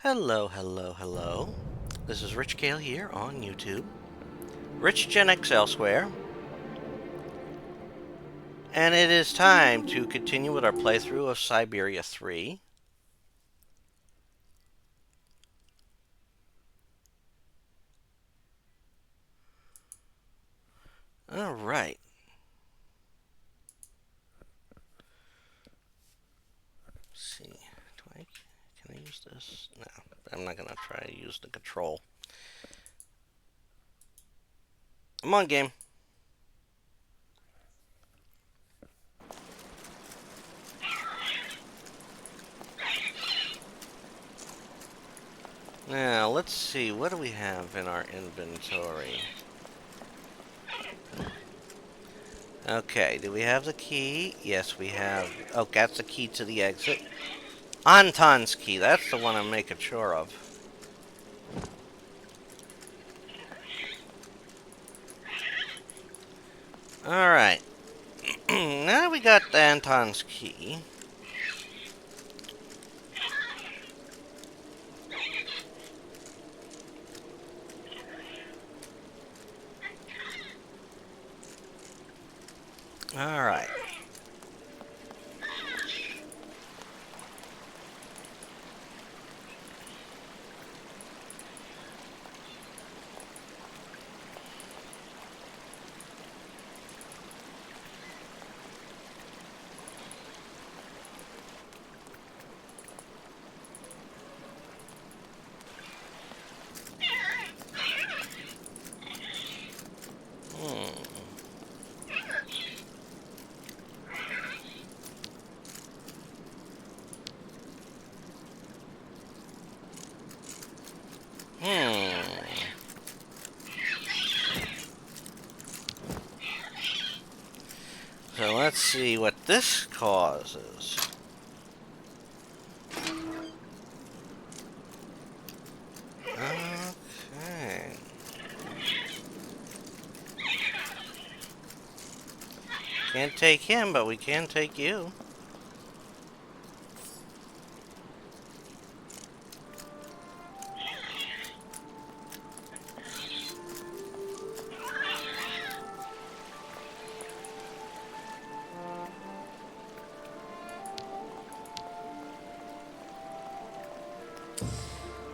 Hello, hello, hello. This is Rich Kale here on YouTube. Rich Gen X elsewhere. And it is time to continue with our playthrough of Syberia 3. Alright. Let's see. Can I use this? No, I'm not going to try to use the control. Come on, game. Now, let's see. What do we have in our inventory? Okay, do we have the key? Yes, we have. Oh, that's the key to the exit. Anton's key. That's the one I'm making sure of. Alright. Now we got Anton's key. Alright. So let's see what this causes. Okay. Can't take him, but we can take you.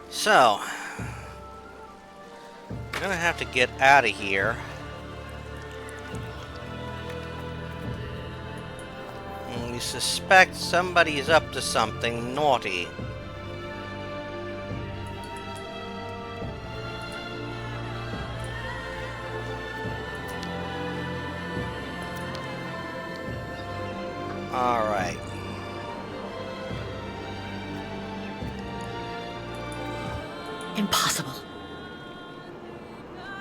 So, we're gonna have to get out of here. And we suspect somebody's up to something naughty. Alright. Impossible.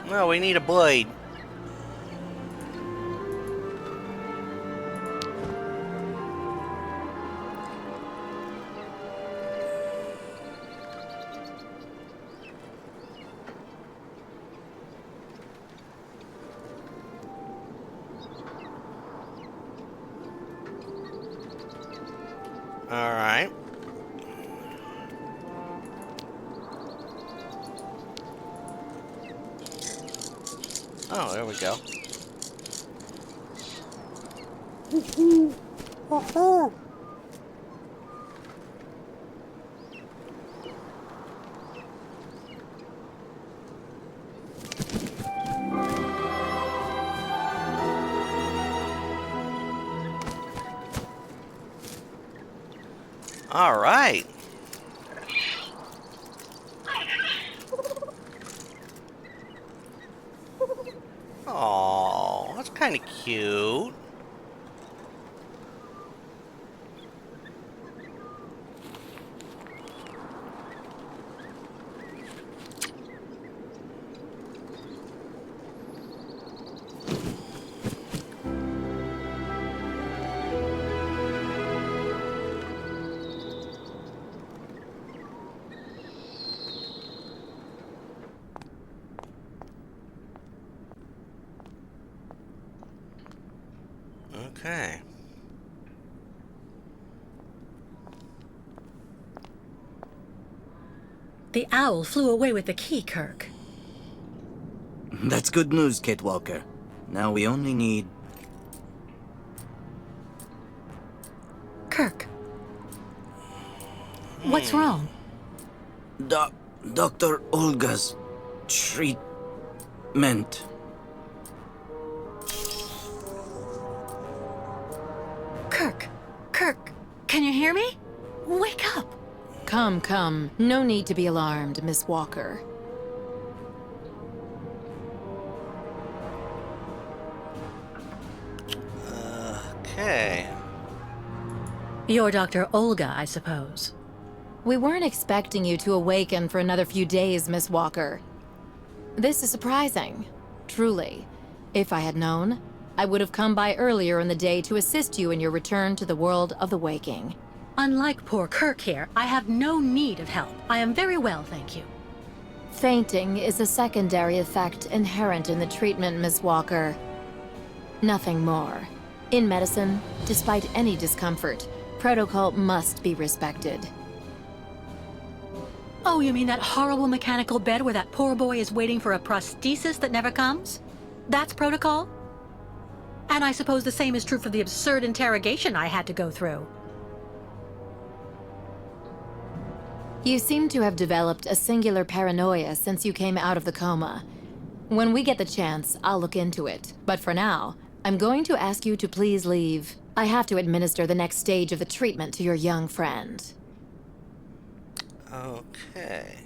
Well, we need a blade. Alright. Oh, there we go. Alright. Oh, that's kind of cute. Okay. the owl flew away with the key, Kirk. That's good news, Kate Walker. Now we only need... Kirk. What's wrong? Dr. Olga's treatment. Kirk. Kirk, can you hear me? Wake up. Come, come. No need to be alarmed, Miss Walker. Okay. You're Dr. Olga, I suppose. We weren't expecting you to awaken for another few days, Miss Walker. This is surprising. Truly. If I had known, I would have come by earlier in the day to assist you in your return to the world of the waking. Unlike poor Kirk here, I have no need of help. I am very well, thank you. Fainting is a secondary effect inherent in the treatment, Miss Walker. Nothing more. In medicine, despite any discomfort, protocol must be respected. Oh, you mean that horrible mechanical bed where that poor boy is waiting for a prosthesis that never comes? That's protocol? And I suppose the same is true for the absurd interrogation I had to go through. You seem to have developed a singular paranoia since you came out of the coma. When we get the chance, I'll look into it. But for now, I'm going to ask you to please leave. I have to administer the next stage of the treatment to your young friend. Okay.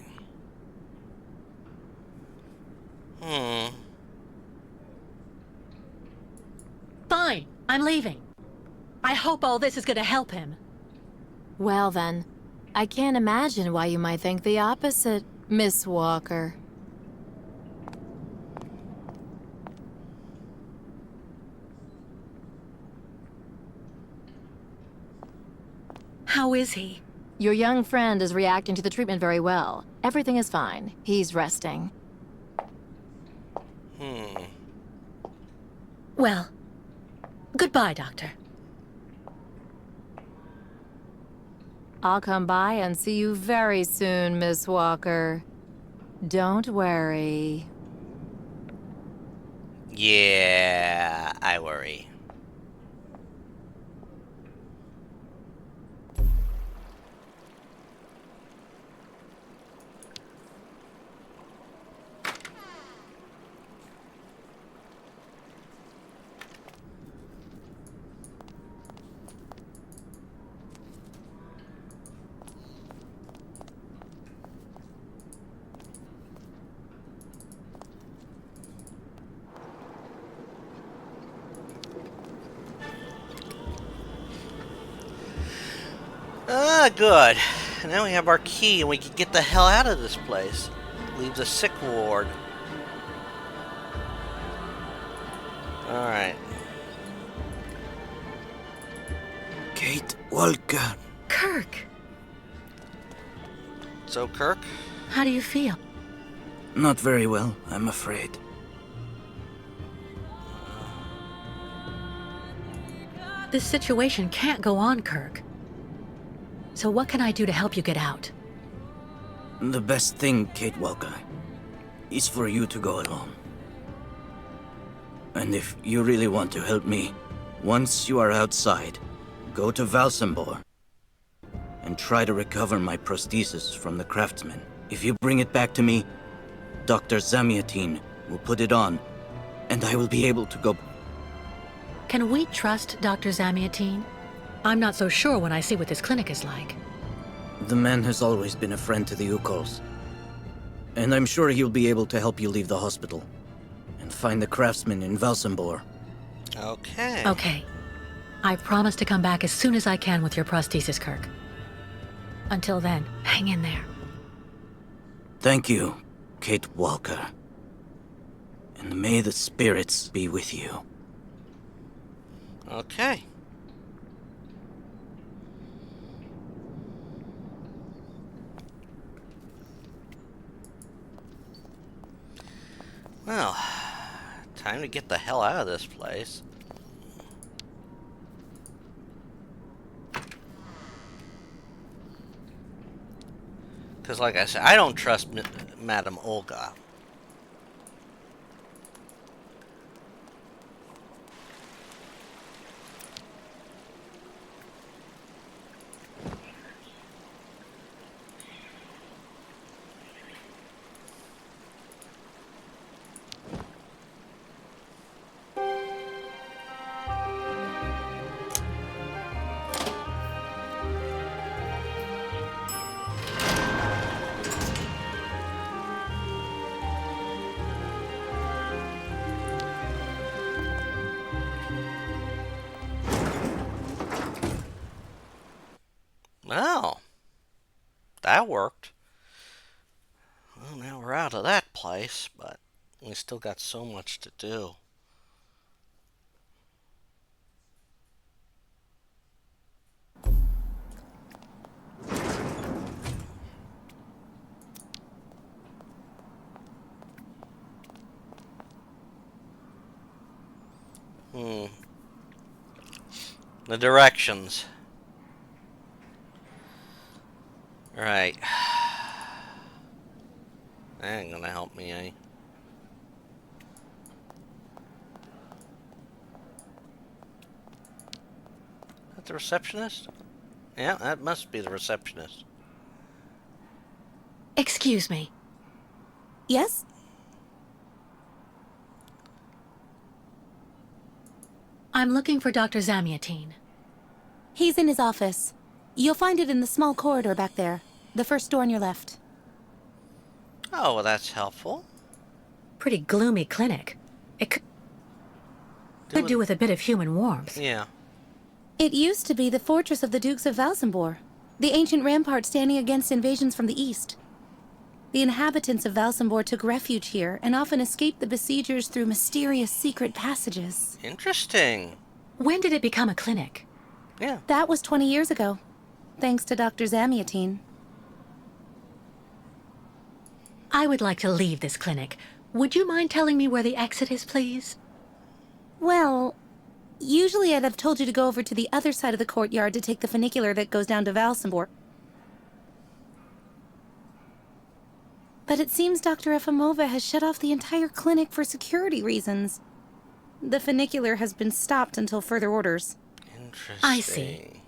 Fine, I'm leaving. I hope all this is going to help him. Well then, I can't imagine why you might think the opposite, Miss Walker. How is he? Your young friend is reacting to the treatment very well. Everything is fine. He's resting. Well, goodbye, Doctor. I'll come by and see you very soon, Miss Walker. Don't worry. Yeah, I worry. Ah, good. Now we have our key and we can get the hell out of this place. Leave the sick ward. Alright. Kate Walker. Kirk, So, Kirk? how do you feel? Not very well, I'm afraid. This situation can't go on, Kirk. So what can I do to help you get out? The best thing, Kate Walker, is for you to go alone. And if you really want to help me, once you are outside, go to Valsambor and try to recover my prosthesis from the craftsman. If you bring it back to me, Dr. Zamiatin will put it on, and I will be able to go... Can we trust Dr. Zamiatin? I'm not so sure when I see what this clinic is like. The man has always been a friend to the Youkols. And I'm sure he'll be able to help you leave the hospital and find the craftsman in Valsambor. Okay. Okay. I promise to come back as soon as I can with your prosthesis, Kirk. Until then, hang in there. Thank you, Kate Walker. And may the spirits be with you. Okay. Well, time to get the hell out of this place. Because, like I said, I don't trust Madame Olga. Oh, that worked. Well, now we're out of that place, but we still got so much to do. Hmm. The directions. Right. That ain't gonna help me any. Is that the receptionist? Yeah, that must be the receptionist. Excuse me. Yes? I'm looking for Dr. Zamiatine. He's in his office. You'll find it in the small corridor back there. The first door on your left. Oh, well, that's helpful. Pretty gloomy clinic. It could do with a bit of human warmth. Yeah. It used to be the fortress of the Dukes of Valsambor, the ancient rampart standing against invasions from the east. The inhabitants of Valsambor took refuge here and often escaped the besiegers through mysterious secret passages. Interesting. When did it become a clinic? Yeah. That was 20 years ago, thanks to Dr. Zamiatine. I would like to leave this clinic. Would you mind telling me where the exit is, please? Well, usually I'd have told you to go over to the other side of the courtyard to take the funicular that goes down to Valsambor. But it seems Dr. Efimova has shut off the entire clinic for security reasons. The funicular has been stopped until further orders. Interesting. I see.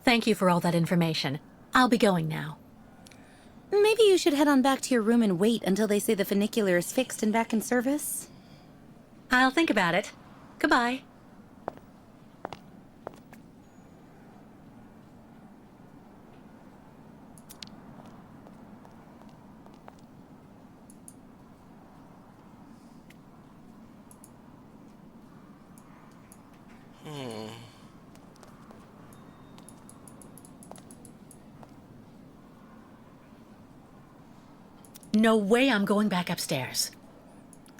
Thank you for all that information. I'll be going now. Maybe you should head on back to your room and wait until they say the funicular is fixed and back in service. I'll think about it. Goodbye. No way I'm going back upstairs.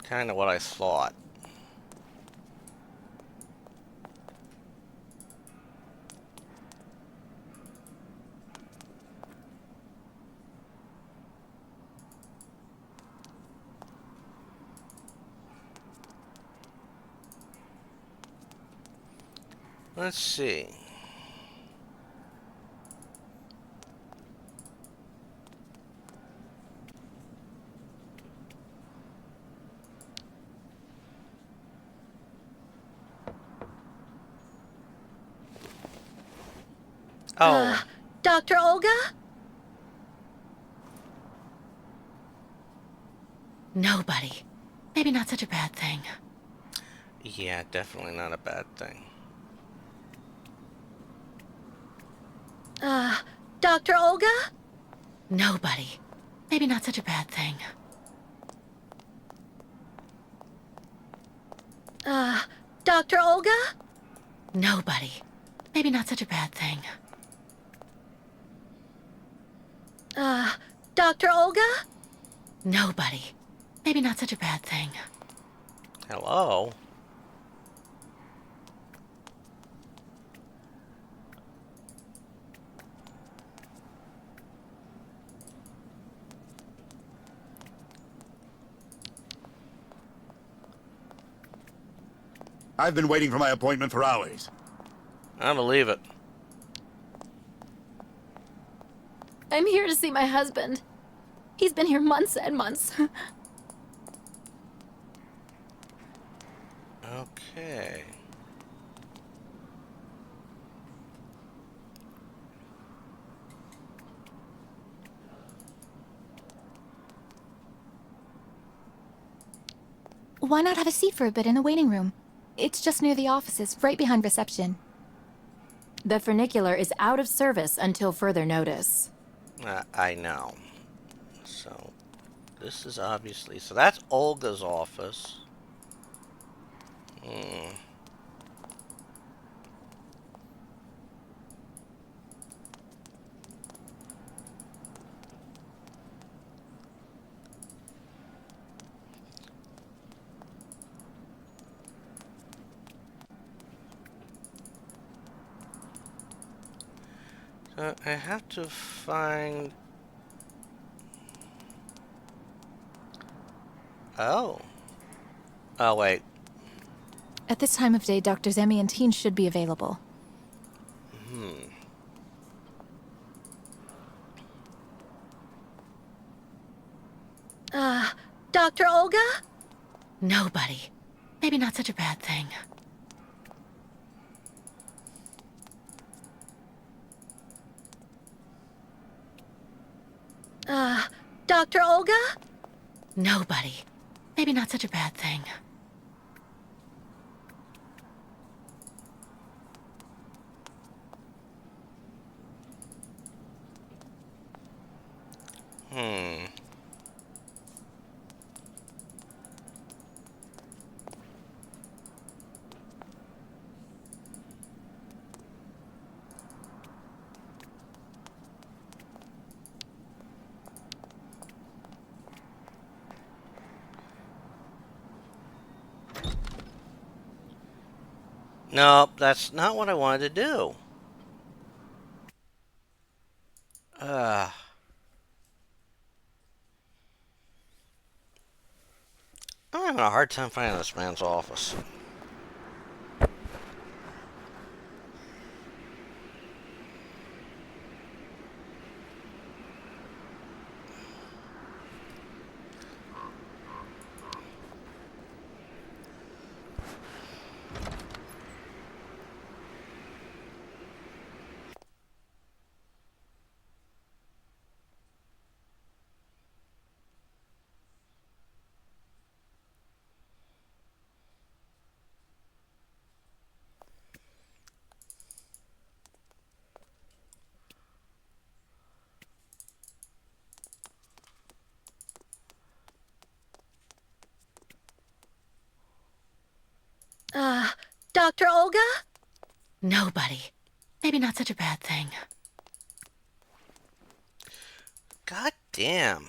Kind of what I thought. Let's see. Oh, Dr. Olga? Nobody. Maybe not such a bad thing. yeah, definitely not a bad thing. Dr. Olga? Nobody. Maybe not such a bad thing. Dr. Olga? Nobody. Maybe not such a bad thing. Dr. Olga? Nobody. Maybe not such a bad thing. Hello? I've been waiting for my appointment for hours. I believe it. I'm here to see my husband. He's been here months and months. Okay. Why not have a seat for a bit in the waiting room? It's just near the offices, right behind reception. The funicular is out of service until further notice. I know. So, this is obviously... So that's Olga's office. Hmm. So I have to find... Oh. Oh, wait. At this time of day, Dr. Zamiantine should be available. Dr. Olga? Nobody. Maybe not such a bad thing. Dr. Olga? Nobody. Maybe not such a bad thing. Hmm. Nope, that's not what I wanted to do. I'm having a hard time finding this man's office. Dr. Olga? Nobody. Maybe not such a bad thing. God damn.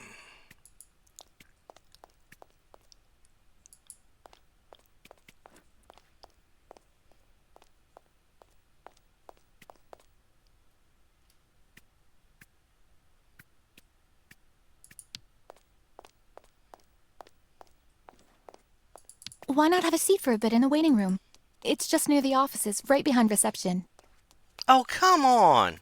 Why not have a seat for a bit in the waiting room? It's just near the offices, right behind reception. Oh, come on.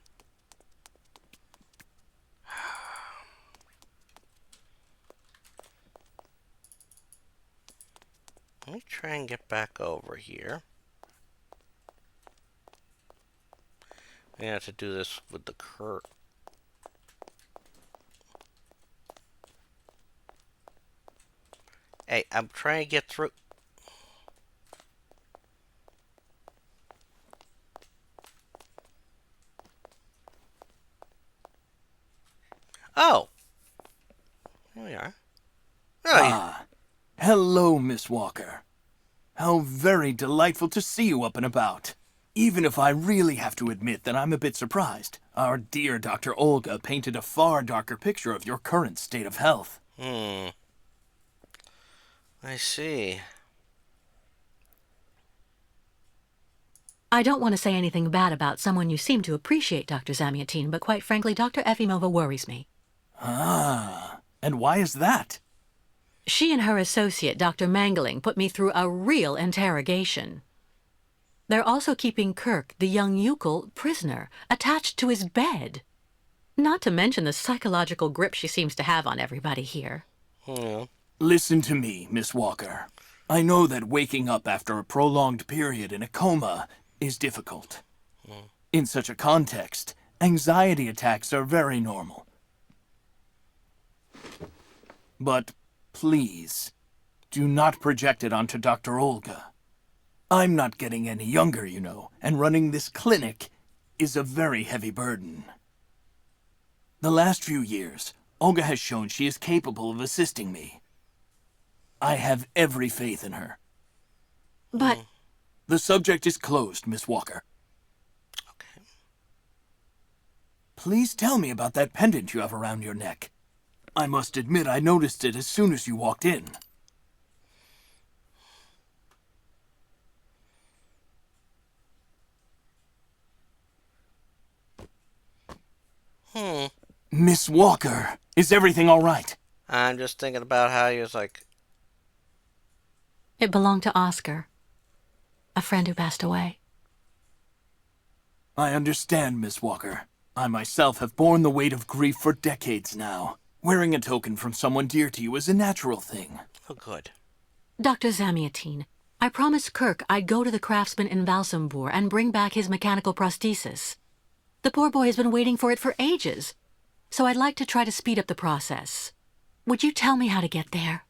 Let me try and get back over here. I have to do this with the curve. Hey, I'm trying to get through. Oh. Here we are. Oh, Ah, hello, Miss Walker. How very delightful to see you up and about. Even if I really have to admit that I'm a bit surprised. Our dear Dr. Olga painted a far darker picture of your current state of health. I see. I don't want to say anything bad about someone you seem to appreciate, Dr. Zamiantine, but quite frankly, Dr. Efimova worries me. Ah, and why is that? She and her associate, Dr. Mangling, put me through a real interrogation. They're also keeping Kirk, the young Youkol, prisoner, attached to his bed. Not to mention the psychological grip she seems to have on everybody here. Yeah. Listen to me, Miss Walker. I know that waking up after a prolonged period in a coma is difficult. In such a context, anxiety attacks are very normal. But please, do not project it onto Dr. Olga. I'm not getting any younger, you know, and running this clinic is a very heavy burden. The last few years, Olga has shown she is capable of assisting me. I have every faith in her. But The subject is closed, Miss Walker. Okay. Please tell me about that pendant you have around your neck. I must admit I noticed it as soon as you walked in. Miss Walker, is everything all right? I'm just thinking about how he was like, it belonged to Oscar, a friend who passed away. I understand, Miss Walker. I myself have borne the weight of grief for decades now. Wearing a token from someone dear to you is a natural thing. oh, good. Dr. Zamiatine, I promised Kirk I'd go to the craftsman in Valsambor and bring back his mechanical prosthesis. The poor boy has been waiting for it for ages, so I'd like to try to speed up the process. Would you tell me how to get there?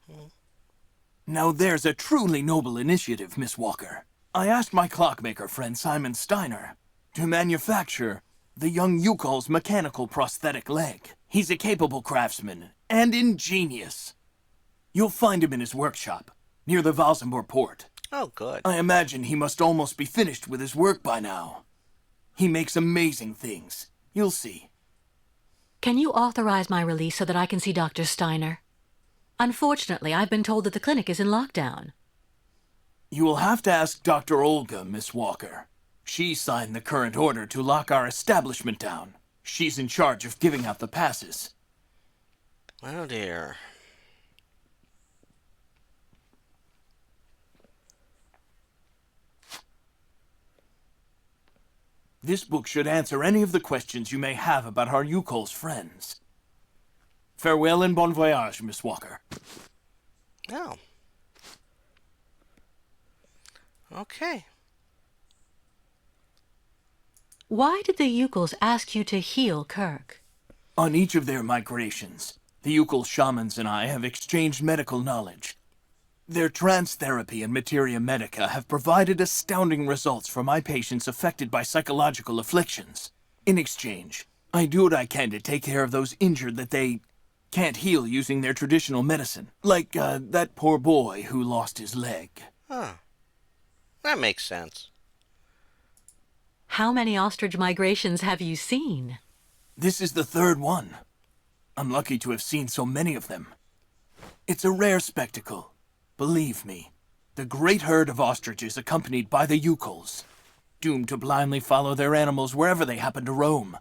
Now there's a truly noble initiative, Miss Walker. I asked my clockmaker friend Simon Steiner to manufacture the young Youkols' mechanical prosthetic leg. He's a capable craftsman and ingenious. You'll find him in his workshop, near the Valsambor port. Oh, good. I imagine he must almost be finished with his work by now. He makes amazing things. You'll see. Can you authorize my release so that I can see Dr. Steiner? Unfortunately, I've been told that the clinic is in lockdown. You will have to ask Dr. Olga, Miss Walker. She signed the current order to lock our establishment down. She's in charge of giving out the passes. Oh, dear. This book should answer any of the questions you may have about our Youkols friends. Farewell and bon voyage, Miss Walker. Oh. Okay. Why did the Youkols ask you to heal Kirk? On each of their migrations, the Youkols shamans and I have exchanged medical knowledge. Their trance therapy and materia medica have provided astounding results for my patients affected by psychological afflictions. In exchange, I do what I can to take care of those injured that they can't heal using their traditional medicine. Like, that poor boy who lost his leg. Huh. That makes sense. How many ostrich migrations have you seen? This is the third one. I'm lucky to have seen so many of them. It's a rare spectacle. Believe me, the great herd of ostriches accompanied by the Youkols, doomed to blindly follow their animals wherever they happen to roam.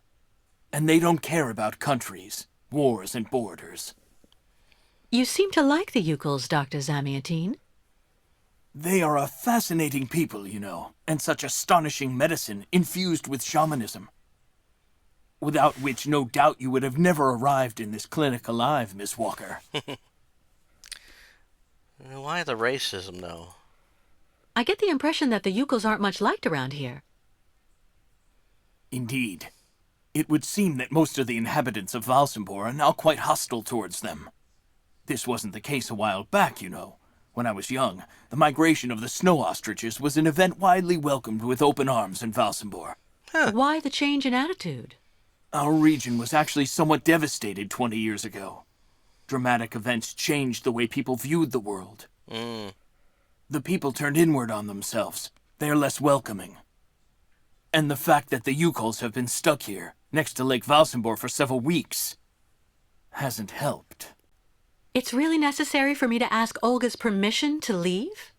And they don't care about countries, wars, and borders. You seem to like the Youkols, Dr. Zamiatine. They are a fascinating people, you know, and such astonishing medicine infused with shamanism. Without which, no doubt, you would have never arrived in this clinic alive, Miss Walker. Why the racism, though? I get the impression that the Youkols aren't much liked around here. Indeed. It would seem that most of the inhabitants of Valsambor are now quite hostile towards them. This wasn't the case a while back, you know. When I was young, the migration of the snow ostriches was an event widely welcomed with open arms in Valsambor. Why the change in attitude? Our region was actually somewhat devastated 20 years ago. Dramatic events changed the way people viewed the world. The people turned inward on themselves. They are less welcoming. And the fact that the Youkols have been stuck here, next to Lake Valsambor for several weeks, hasn't helped. It's really necessary for me to ask Olga's permission to leave?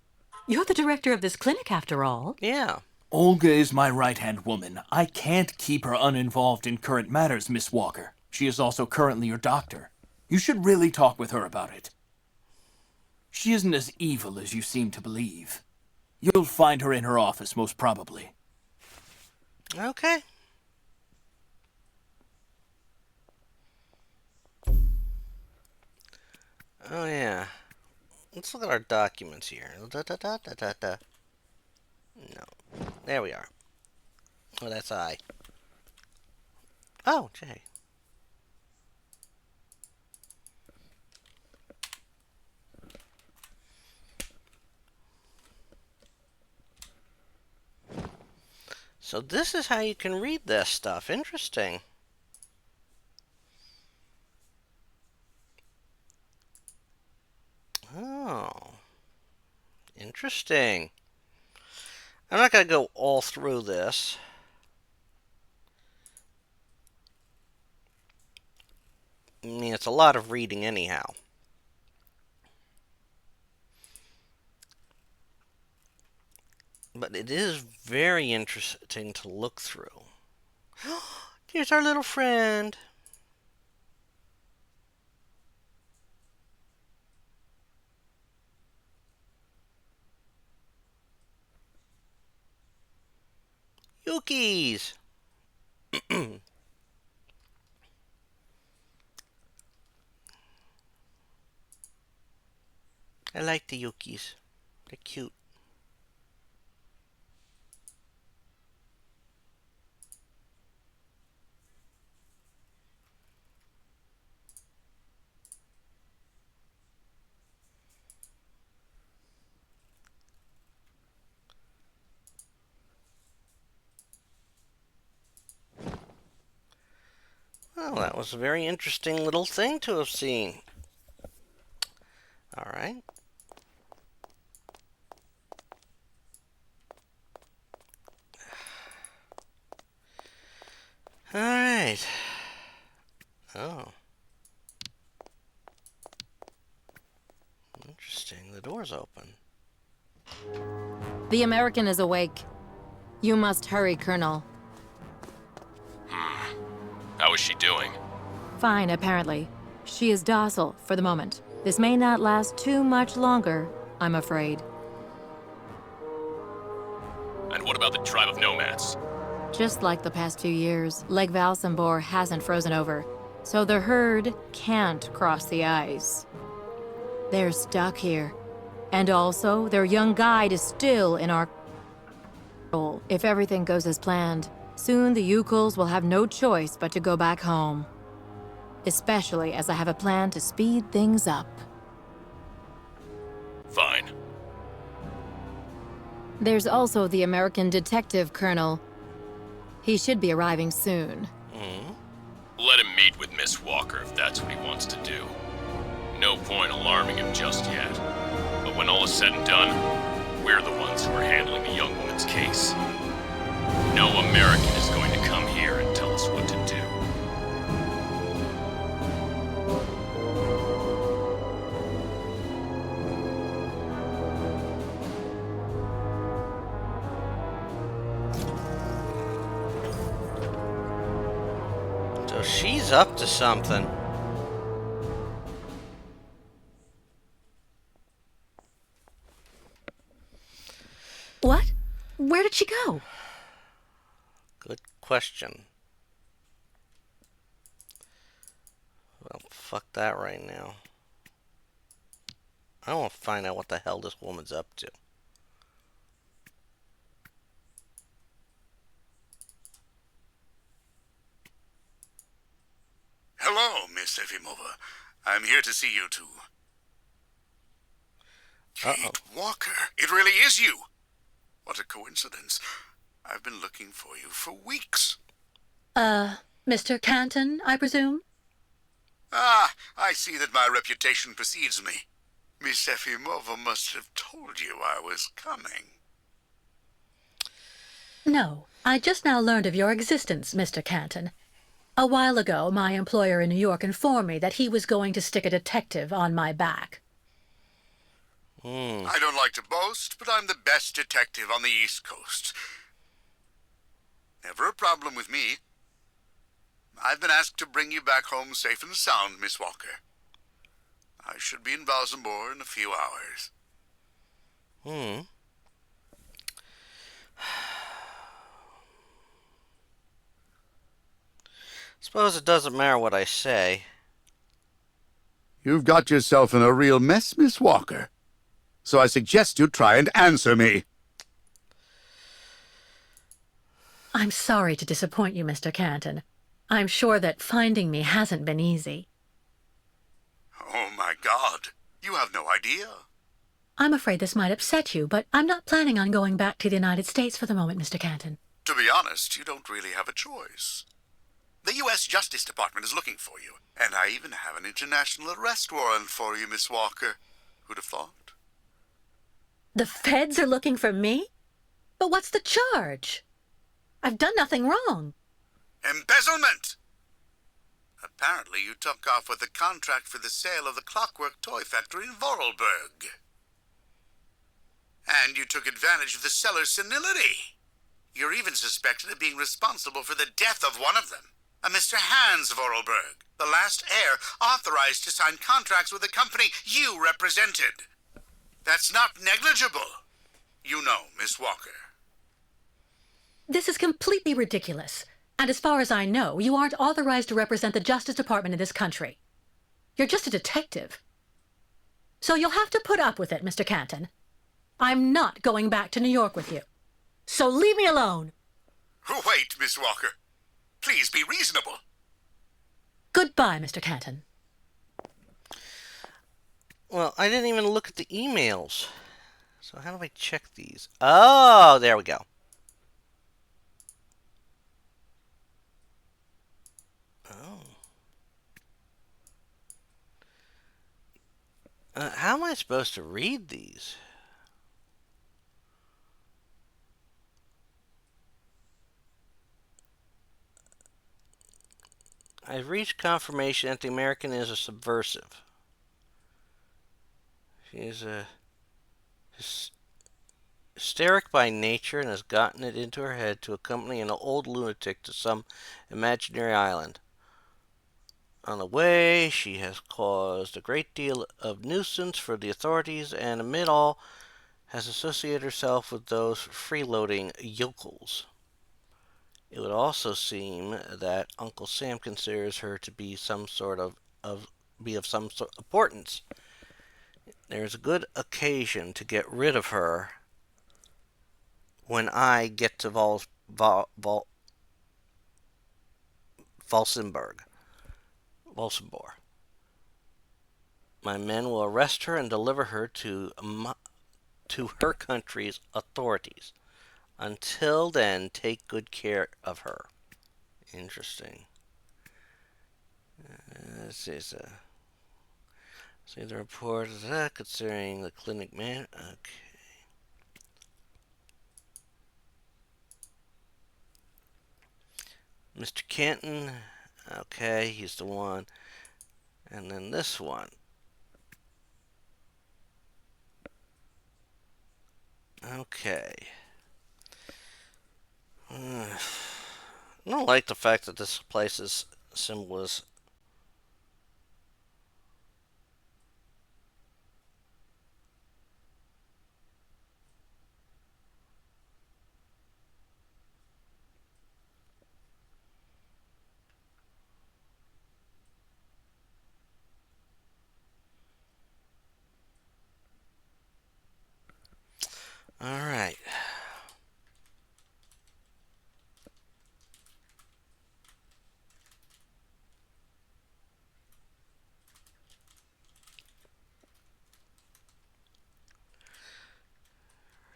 You're the director of this clinic, after all. Yeah. Olga is my right-hand woman. I can't keep her uninvolved in current matters, Miss Walker. She is also currently your doctor. You should really talk with her about it. She isn't as evil as you seem to believe. You'll find her in her office, most probably. Okay. Oh, yeah. Let's look at our documents here. Da, da, da, da, da, da. No. There we are. Oh, that's I. Oh, J. So this is how you can read this stuff. Interesting. Oh. Interesting. I'm not going to go all through this. I mean, it's a lot of reading anyhow. But it is very interesting to look through. Here's our little friend. Yuki's. I like the Yukis. They're cute. Well, that was a very interesting little thing to have seen. All right. All right. Oh. Interesting. The door's open. The American is awake. You must hurry, Colonel. How is she doing? Fine, apparently. She is docile for the moment. This may not last too much longer, I'm afraid. And what about the tribe of nomads? Just like the past 2 years, Lake Valsambor hasn't frozen over, so the herd can't cross the ice. They're stuck here. And also, their young guide is still in our control. If everything goes as planned, soon the Youkols will have no choice but to go back home. Especially as I have a plan to speed things up. Fine. There's also the American detective, Colonel. He should be arriving soon. Let him meet with Miss Walker if that's what he wants to do. No point alarming him just yet. But when all is said and done, we're the ones who are handling the young woman's case. No American is going to come here and tell us what to do. So she's up to something. What? Where did she go? Good question. Well, fuck that right now. I want to find out what the hell this woman's up to. Hello, Miss Efimova. I'm here to see you two. Kate Walker. It really is you. What a coincidence. I've been looking for you for weeks. Mr. Canton, I presume? Ah, I see that my reputation precedes me. Miss Efimova must have told you I was coming. No, I just now learned of your existence, Mr. Canton. A while ago, my employer in New York informed me that he was going to stick a detective on my back. I don't like to boast, but I'm the best detective on the East Coast. Never a problem with me. I've been asked to bring you back home safe and sound, Miss Walker. I should be in Valsambor in a few hours. Suppose it doesn't matter what I say. You've got yourself in a real mess, Miss Walker. So I suggest you try and answer me. I'm sorry to disappoint you, Mr. Canton. I'm sure that finding me hasn't been easy. Oh my God, you have no idea. I'm afraid this might upset you, but I'm not planning on going back to the United States for the moment, Mr. Canton. To be honest, you don't really have a choice. The U.S. Justice Department is looking for you, and I even have an international arrest warrant for you, Miss Walker. Who'd have thought? The feds are looking for me? But what's the charge? I've done nothing wrong. Embezzlement! Apparently you took off with a contract for the sale of the Clockwork Toy Factory in Vorarlberg. And you took advantage of the seller's senility. You're even suspected of being responsible for the death of one of them, a Mr. Hans Vorarlberg, the last heir authorized to sign contracts with the company you represented. That's not negligible. You know, Miss Walker. This is completely ridiculous. And as far as I know, you aren't authorized to represent the Justice Department in this country. You're just a detective. So you'll have to put up with it, Mr. Canton. I'm not going back to New York with you. So leave me alone. Wait, Miss Walker. Please be reasonable. Goodbye, Mr. Canton. Well, I didn't even look at the emails. So how do I check these? Oh, there we go. Oh. How am I supposed to read these? I've reached confirmation that the American is a subversive. She is a hysteric by nature and has gotten it into her head to accompany an old lunatic to some imaginary island. On the way, she has caused a great deal of nuisance for the authorities and amid all has associated herself with those freeloading Youkols. It would also seem that Uncle Sam considers her to be of some sort of importance. There is a good occasion to get rid of her when I get to Valsenburg. My men will arrest her and deliver her to her country's authorities. Until then, take good care of her. Interesting. This is see the report concerning the clinic man. Okay. Mr. Canton. Okay, he's the one. And then this one. Okay. I don't like the fact that this place's symbol is all right.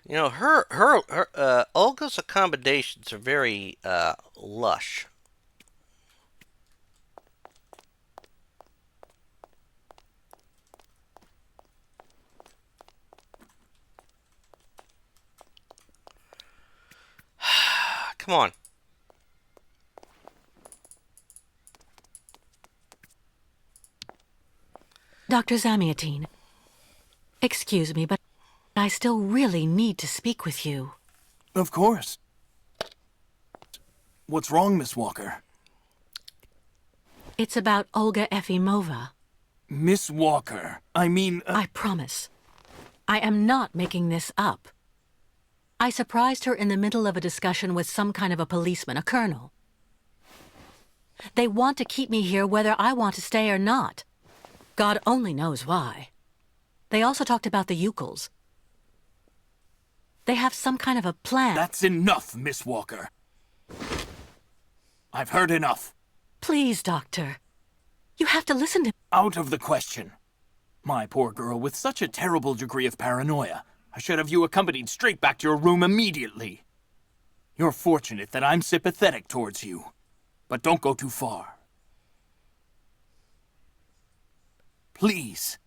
You know, Olga's accommodations are very lush. Come on. Dr. Zamiatine, excuse me, but I still really need to speak with you. Of course. What's wrong, Miss Walker? It's about Olga Efimova. Miss Walker, I mean... I promise. I am not making this up. I surprised her in the middle of a discussion with some kind of a policeman, a colonel. They want to keep me here whether I want to stay or not. God only knows why. They also talked about the Youkols. They have some kind of a plan. That's enough, Miss Walker. I've heard enough. Please, Doctor. You have to listen to... Out of the question. My poor girl, with such a terrible degree of paranoia, I should have you accompanied straight back to your room immediately. You're fortunate that I'm sympathetic towards you. But don't go too far. Please.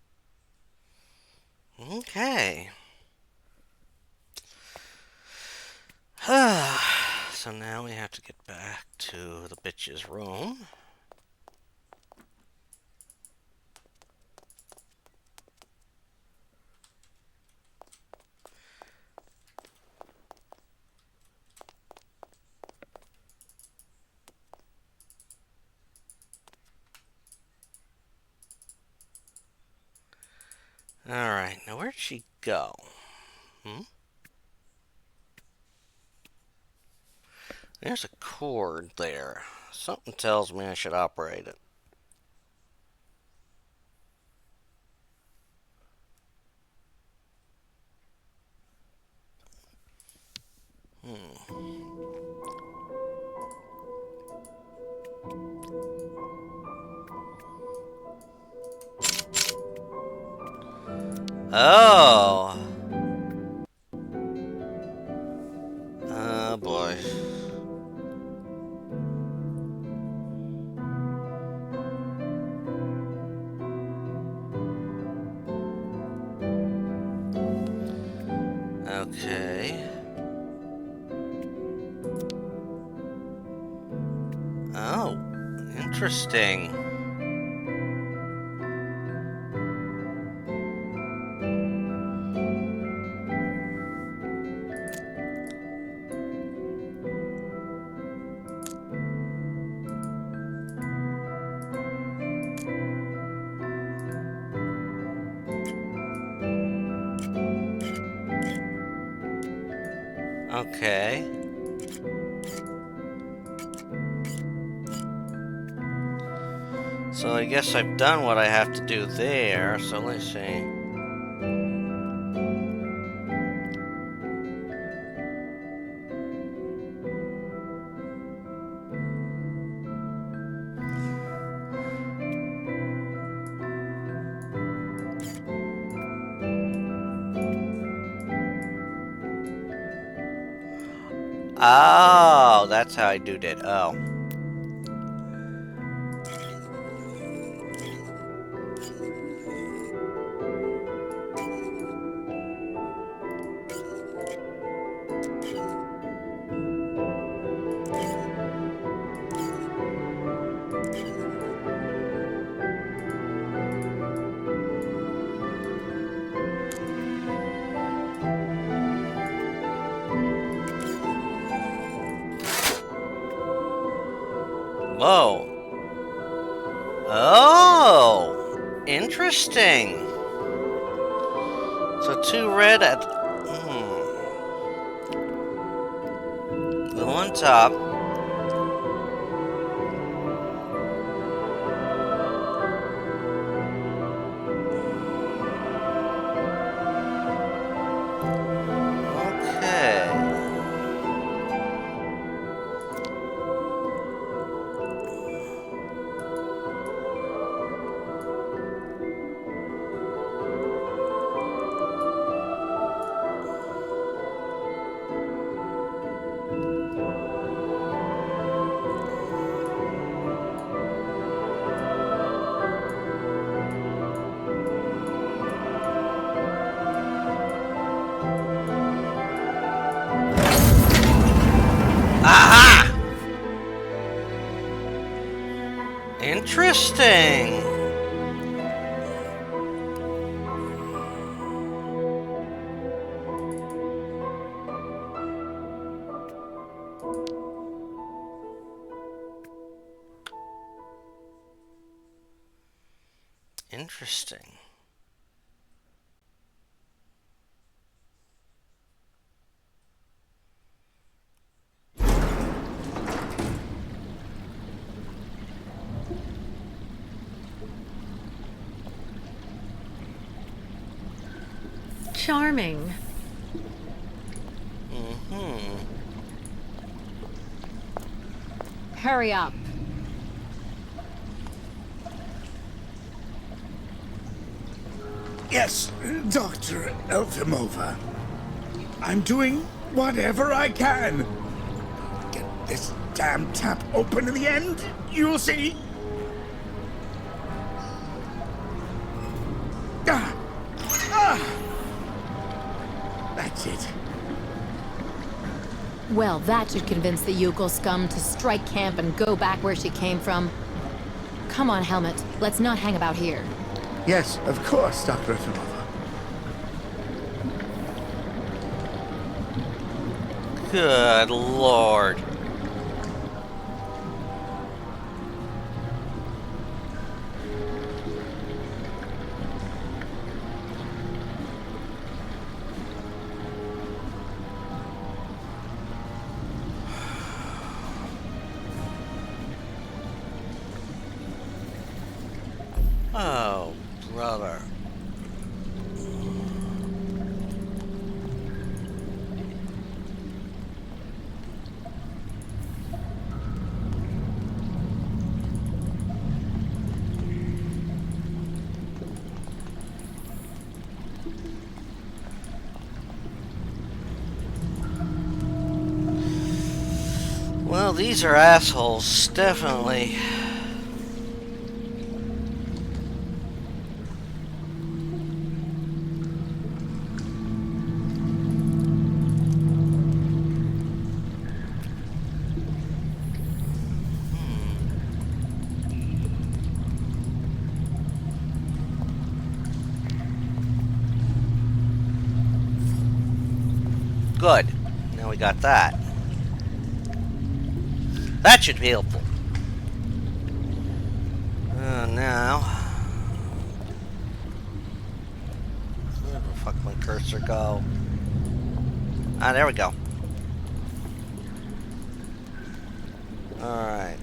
Okay. So now we have to get back to the bitch's room. Alright, now where'd she go? There's a cord there. Something tells me I should operate it. Oh! Oh boy. Okay. Oh, interesting. Okay. So I guess I've done what I have to do there, so let's see. Oh, that's how I do that. Oh. Whoa. Oh, interesting. So two red at the one top. Okay. Aha! Interesting. Interesting. charming. Hurry up. Yes, Dr. Elfimova. I'm doing whatever I can. Get this damn tap open in the end, you'll see. That's it. Well, that should convince the Youkols scum to strike camp and go back where she came from. Come on, Helmet. Let's not hang about here. Yes, of course, Dr. Elfimova. Good Lord. Oh, brother. Well, these are assholes, definitely. Good. Now we got that. That should be helpful. Now... where the fuck my cursor go? Ah, there we go. Alright.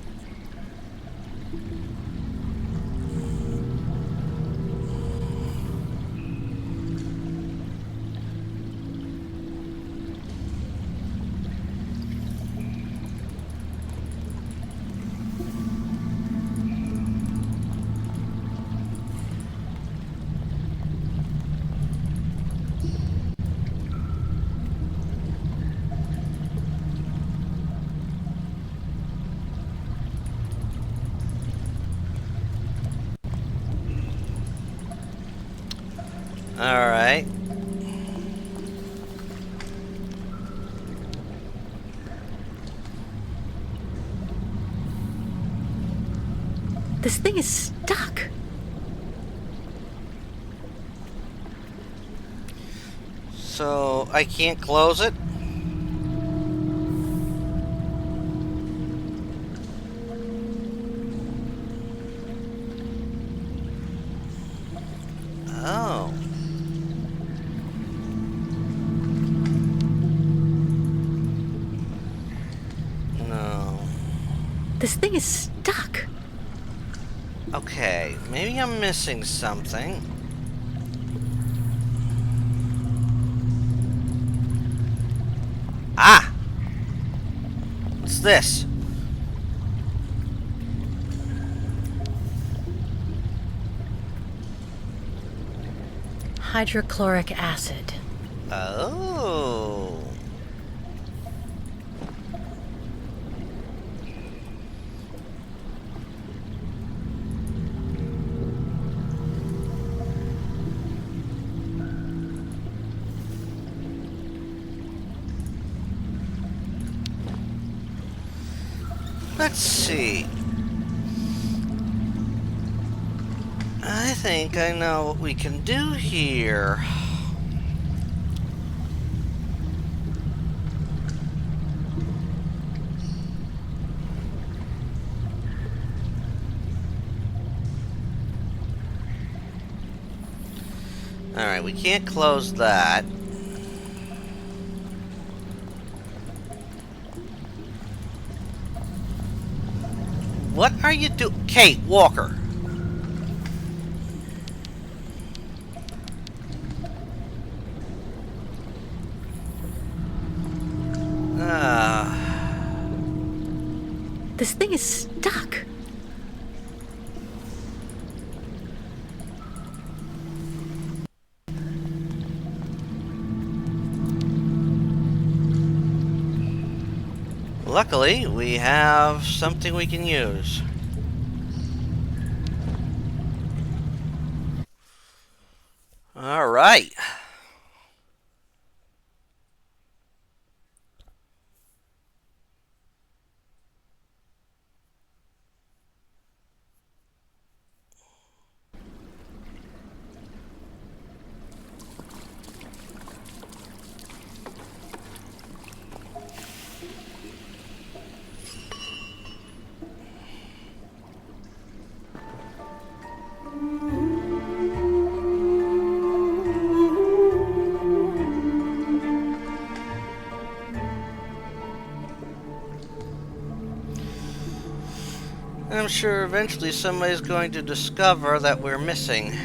Alright. This thing is stuck. So, I can't close it? Oh. No. This thing is stuck. Okay, maybe I'm missing something. Ah! What's this? Hydrochloric acid. Oh. Let's see. I think I know what we can do here. Alright, we can't close that. What are you doing? Kate, Walker. This thing is stuck. Luckily, we have something we can use. All right. I'm sure eventually somebody's going to discover that we're missing.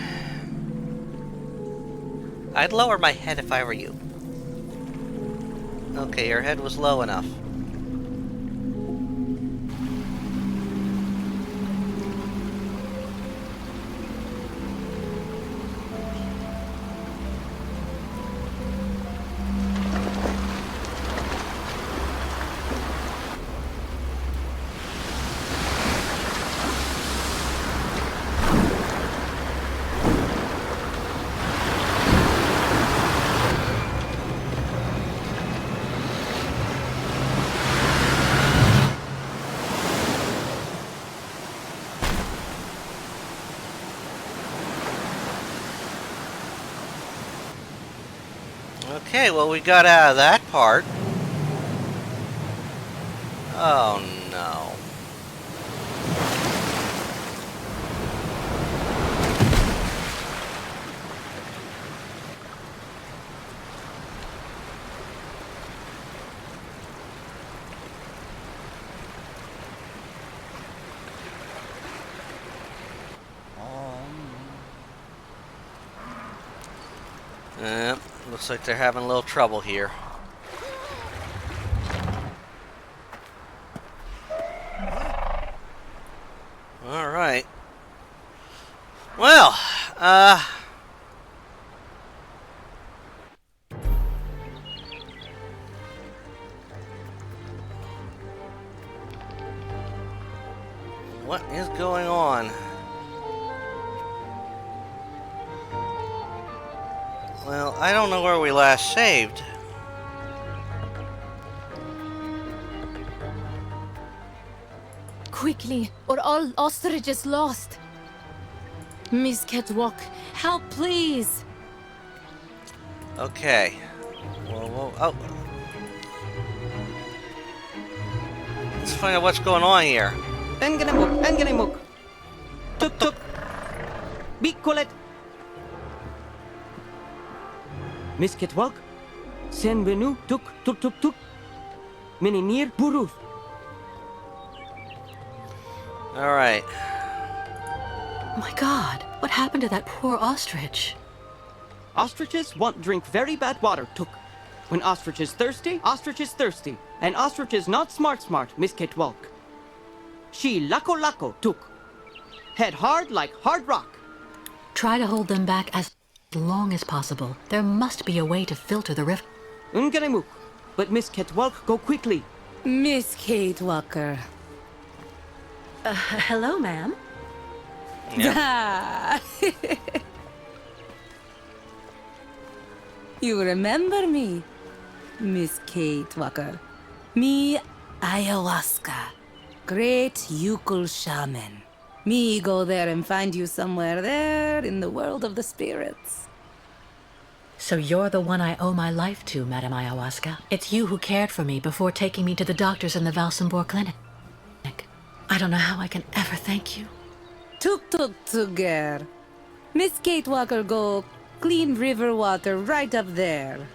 I'd lower my head if I were you. Okay, your head was low enough. Okay, well, we got out of that part. Oh, no. Looks like they're having a little trouble here. Alright. Well, what is going on? Well, I don't know where we last saved. Quickly, or all ostrich is lost. Miss Catwalk, help please. Okay. Whoa, oh. Let's find out what's going on here. Engenemuk. Tuk. Big Colette. Miss Catwalk. Sen venu tuk. Meninier Buruth. Alright. My God, what happened to that poor ostrich? Ostriches want drink very bad water, tuk. When ostrich is thirsty, And ostrich is not smart, Miss Catwalk. She lako, tuk. Head hard like hard rock. Try to hold them back as long as possible. There must be a way to filter the rift. Unganemuk. But Miss Catwalk, go quickly. Miss Kate Walker. Hello, ma'am. Yeah. You remember me, Miss Kate Walker. Me, ayahuasca. Great Youkols shaman. Me go there and find you somewhere there in the world of the spirits. So you're the one I owe my life to, Madame Ayahuasca. It's you who cared for me before taking me to the doctors in the Valsambor clinic. I don't know how I can ever thank you. Tuk, girl. Miss Kate Walker go clean river water right up there.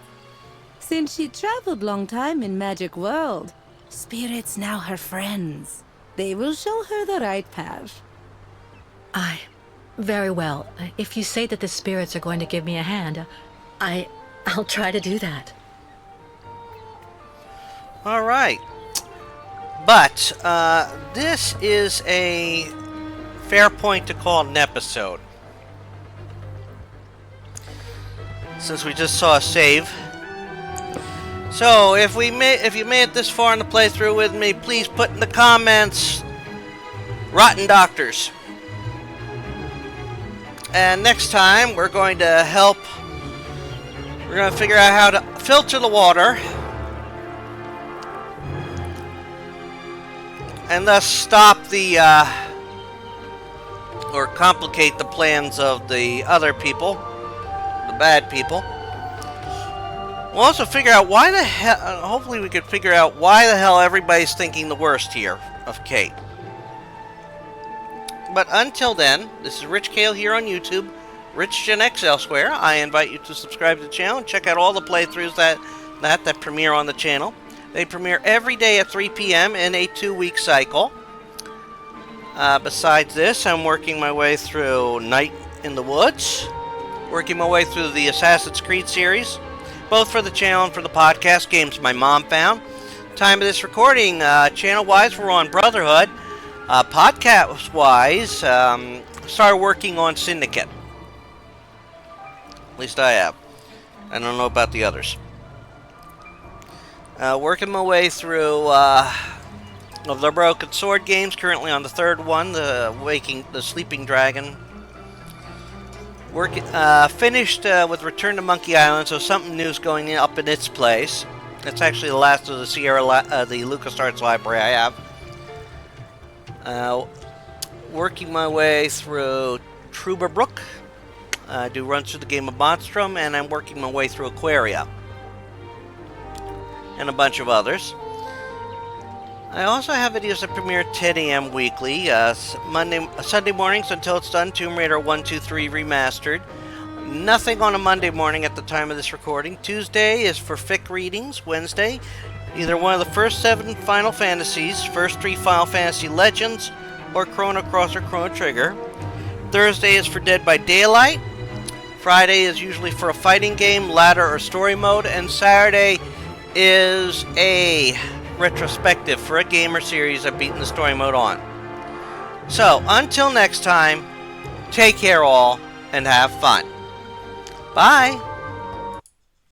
Since she traveled long time in magic world, spirits now her friends. They will show her the right path. Very well. If you say that the spirits are going to give me a hand, I'll try to do that. Alright. But this is a fair point to call an episode, since we just saw a save. So if you made it this far in the playthrough with me, please put in the comments "Rotten Doctors." And next time we're going to help. We're going to figure out how to filter the water, and thus stop the or complicate the plans of the other people, the bad people. We'll also figure out why the hell. Hopefully, we can figure out why the hell everybody's thinking the worst here of Kate. But until then, this is Rich Kale here on YouTube, Rich Gen X elsewhere. I invite you to subscribe to the channel and check out all the playthroughs that premiere on the channel. They premiere every day at 3 p.m. in a 2-week cycle. Besides this, I'm working my way through Night in the Woods, working my way through the Assassin's Creed series, both for the channel and for the podcast, games my mom found. Time of this recording, channel-wise, we're on Brotherhood. Podcast-wise, started working on Syndicate. At least I have. I don't know about the others. Working my way through of the Broken Sword games, currently on the third one, the Sleeping Dragon. Finished with Return to Monkey Island, so something new's going up in its place. It's actually the last of the the LucasArts library I have. Working my way through Truba Brook. I do runs through the game of Monstrum, and I'm working my way through Aquaria. And a bunch of others. I also have videos that premiere at 10 a.m. weekly. Sunday mornings until it's done, Tomb Raider 1, 2, 3 Remastered. Nothing on a Monday morning at the time of this recording. Tuesday is for fic readings. Wednesday, either one of the first 7 Final Fantasies, first 3 Final Fantasy Legends, or Chrono Cross or Chrono Trigger. Thursday is for Dead by Daylight. Friday is usually for a fighting game, ladder, or story mode. And Saturday is a retrospective for a gamer series I've beaten the story mode on. So, until next time, take care all, and have fun. Bye!